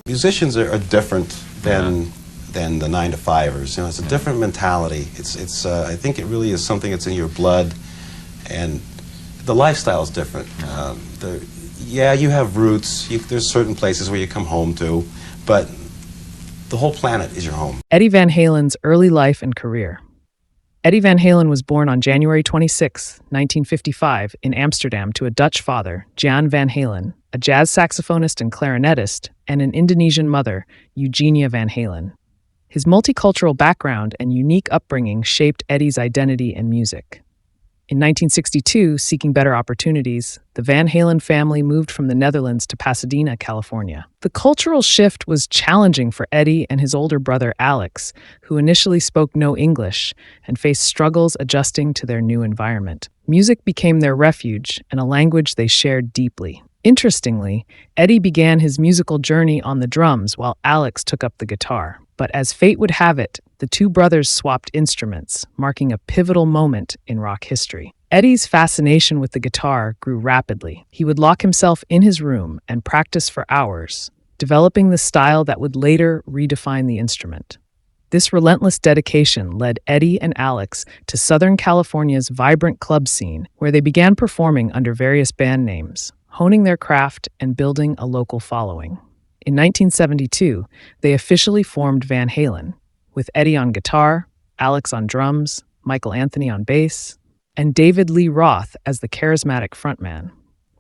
Musicians are different than the 9-to-5ers. You know, it's a different mentality. It's I think it really is something that's in your blood, and the lifestyle is different. You have roots. There's certain places where you come home to, but the whole planet is your home. Eddie Van Halen's early life and career. Eddie Van Halen was born on January 26, 1955, in Amsterdam to a Dutch father, Jan Van Halen, a jazz saxophonist and clarinetist, and an Indonesian mother, Eugenia Van Halen. His multicultural background and unique upbringing shaped Eddie's identity and music. In 1962, seeking better opportunities, the Van Halen family moved from the Netherlands to Pasadena, California. The cultural shift was challenging for Eddie and his older brother Alex, who initially spoke no English and faced struggles adjusting to their new environment. Music became their refuge and a language they shared deeply. Interestingly, Eddie began his musical journey on the drums while Alex took up the guitar. But as fate would have it, the two brothers swapped instruments, marking a pivotal moment in rock history. Eddie's fascination with the guitar grew rapidly. He would lock himself in his room and practice for hours, developing the style that would later redefine the instrument. This relentless dedication led Eddie and Alex to Southern California's vibrant club scene, where they began performing under various band names, honing their craft and building a local following. In 1972, they officially formed Van Halen, with Eddie on guitar, Alex on drums, Michael Anthony on bass, and David Lee Roth as the charismatic frontman.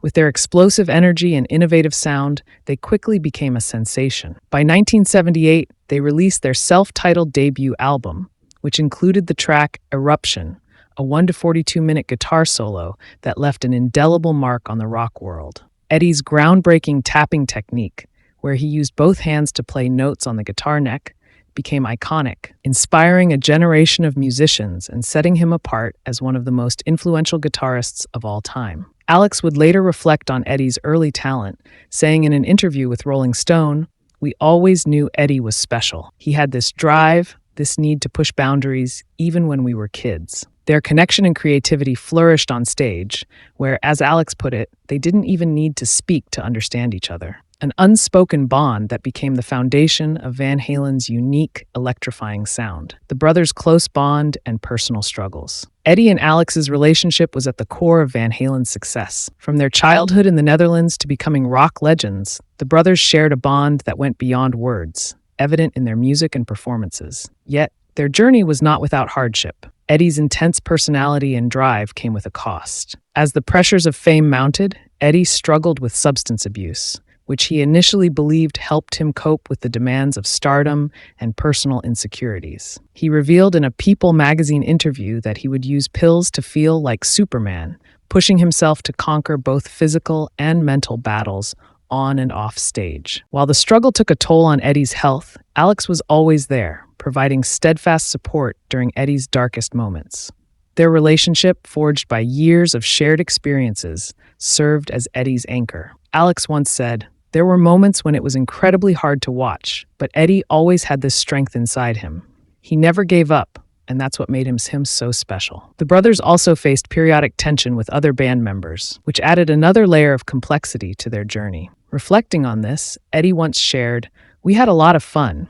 With their explosive energy and innovative sound, they quickly became a sensation. By 1978, they released their self-titled debut album, which included the track Eruption, a 1 to 42-minute guitar solo that left an indelible mark on the rock world. Eddie's groundbreaking tapping technique, where he used both hands to play notes on the guitar neck, became iconic, inspiring a generation of musicians and setting him apart as one of the most influential guitarists of all time. Alex would later reflect on Eddie's early talent, saying in an interview with Rolling Stone, "We always knew Eddie was special. He had this drive, this need to push boundaries, even when we were kids." Their connection and creativity flourished on stage, where, as Alex put it, they didn't even need to speak to understand each other. An unspoken bond that became the foundation of Van Halen's unique, electrifying sound. The brothers' close bond and personal struggles. Eddie and Alex's relationship was at the core of Van Halen's success. From their childhood in the Netherlands to becoming rock legends, the brothers shared a bond that went beyond words, evident in their music and performances. Yet, their journey was not without hardship. Eddie's intense personality and drive came with a cost. As the pressures of fame mounted, Eddie struggled with substance abuse, which he initially believed helped him cope with the demands of stardom and personal insecurities. He revealed in a People magazine interview that he would use pills to feel like Superman, pushing himself to conquer both physical and mental battles on and off stage. While the struggle took a toll on Eddie's health, Alex was always there, providing steadfast support during Eddie's darkest moments. Their relationship, forged by years of shared experiences, served as Eddie's anchor. Alex once said, "There were moments when it was incredibly hard to watch, but Eddie always had this strength inside him. He never gave up, and that's what made him so special." The brothers also faced periodic tension with other band members, which added another layer of complexity to their journey. Reflecting on this, Eddie once shared, "We had a lot of fun,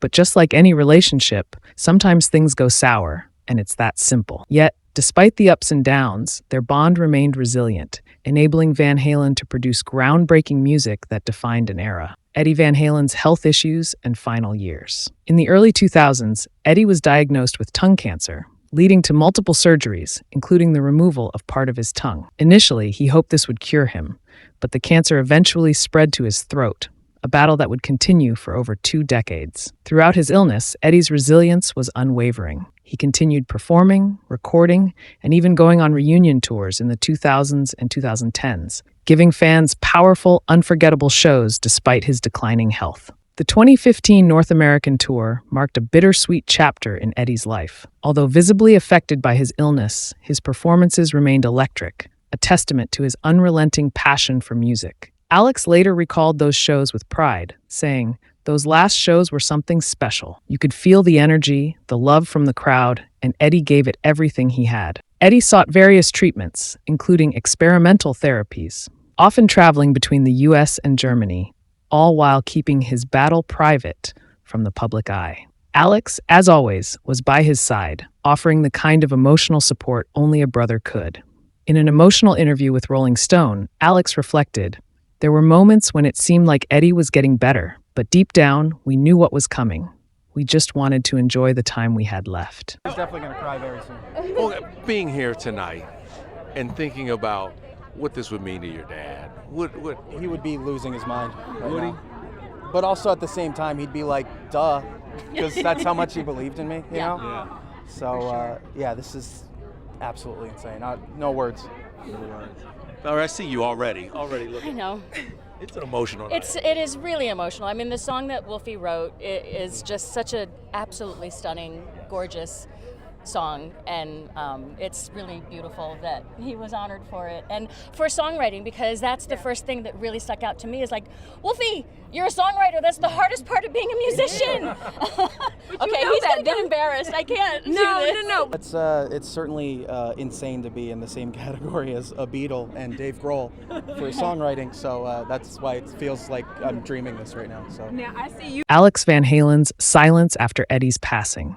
but just like any relationship, sometimes things go sour, and it's that simple." Yet, despite the ups and downs, their bond remained resilient, enabling Van Halen to produce groundbreaking music that defined an era. Eddie Van Halen's health issues and final years. In the early 2000s, Eddie was diagnosed with tongue cancer, leading to multiple surgeries, including the removal of part of his tongue. Initially, he hoped this would cure him, but the cancer eventually spread to his throat, a battle that would continue for over 2 decades. Throughout his illness, Eddie's resilience was unwavering. He continued performing, recording, and even going on reunion tours in the 2000s and 2010s, giving fans powerful, unforgettable shows despite his declining health. The 2015 North American tour marked a bittersweet chapter in Eddie's life. Although visibly affected by his illness, his performances remained electric, a testament to his unrelenting passion for music. Alex later recalled those shows with pride, saying, "Those last shows were something special. You could feel the energy, the love from the crowd, and Eddie gave it everything he had." Eddie sought various treatments, including experimental therapies, often traveling between the US and Germany. all while keeping his battle private from the public eye. Alex, as always, was by his side, offering the kind of emotional support only a brother could. In an emotional interview with Rolling Stone, Alex reflected, "There were moments when it seemed like Eddie was getting better, but deep down, we knew what was coming. We just wanted to enjoy the time we had left." He's definitely going to cry very soon. Well, being here tonight and thinking about what this would mean to your dad, He would be losing his mind right Would he? now. But also at the same time, he'd be like, duh, because that's how much he believed in me, you know? Yeah. So, yeah, this is absolutely insane. No words. All right, I see you already looking. I know. It's an emotional night. It is really emotional. I mean, the song that Wolfie wrote is just such an absolutely stunning, gorgeous song, and it's really beautiful that he was honored for it and for songwriting, because that's the first thing that really stuck out to me is like, Wolfie, you're a songwriter. That's the hardest part of being a musician. Okay, he's gonna get embarrassed. I can't. No. It's certainly insane to be in the same category as a Beatle and Dave Grohl for songwriting. So that's why it feels like I'm dreaming this right now. So. Now I see you. Alex Van Halen's silence after Eddie's passing.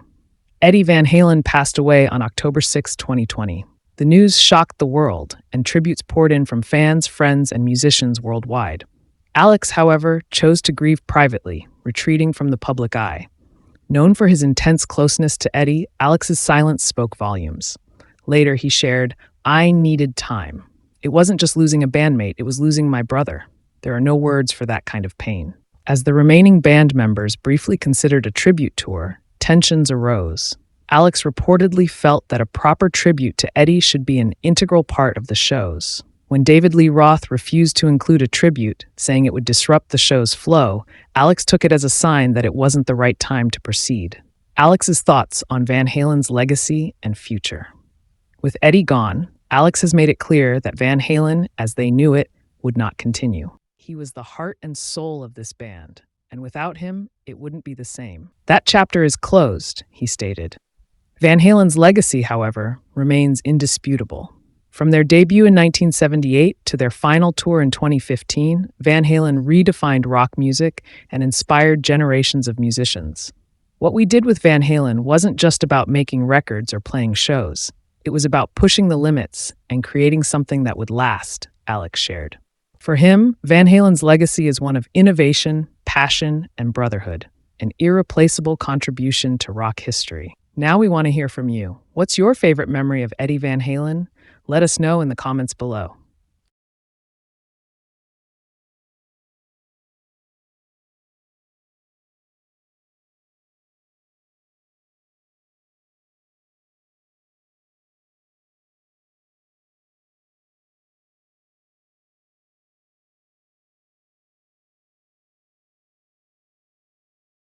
Eddie Van Halen passed away on October 6, 2020. The news shocked the world, and tributes poured in from fans, friends, and musicians worldwide. Alex, however, chose to grieve privately, retreating from the public eye. Known for his intense closeness to Eddie, Alex's silence spoke volumes. Later, he shared, "I needed time. It wasn't just losing a bandmate, it was losing my brother. There are no words for that kind of pain." As the remaining band members briefly considered a tribute tour, tensions arose. Alex reportedly felt that a proper tribute to Eddie should be an integral part of the shows. When David Lee Roth refused to include a tribute, saying it would disrupt the show's flow, Alex took it as a sign that it wasn't the right time to proceed. Alex's thoughts on Van Halen's legacy and future. With Eddie gone, Alex has made it clear that Van Halen, as they knew it, would not continue. He was the heart and soul of this band, and without him, it wouldn't be the same. That chapter is closed, he stated. Van Halen's legacy, however, remains indisputable. From their debut in 1978 to their final tour in 2015, Van Halen redefined rock music and inspired generations of musicians. What we did with Van Halen wasn't just about making records or playing shows. It was about pushing the limits and creating something that would last, Alex shared. For him, Van Halen's legacy is one of innovation, passion, and brotherhood, an irreplaceable contribution to rock history. Now we want to hear from you. What's your favorite memory of Eddie Van Halen? Let us know in the comments below.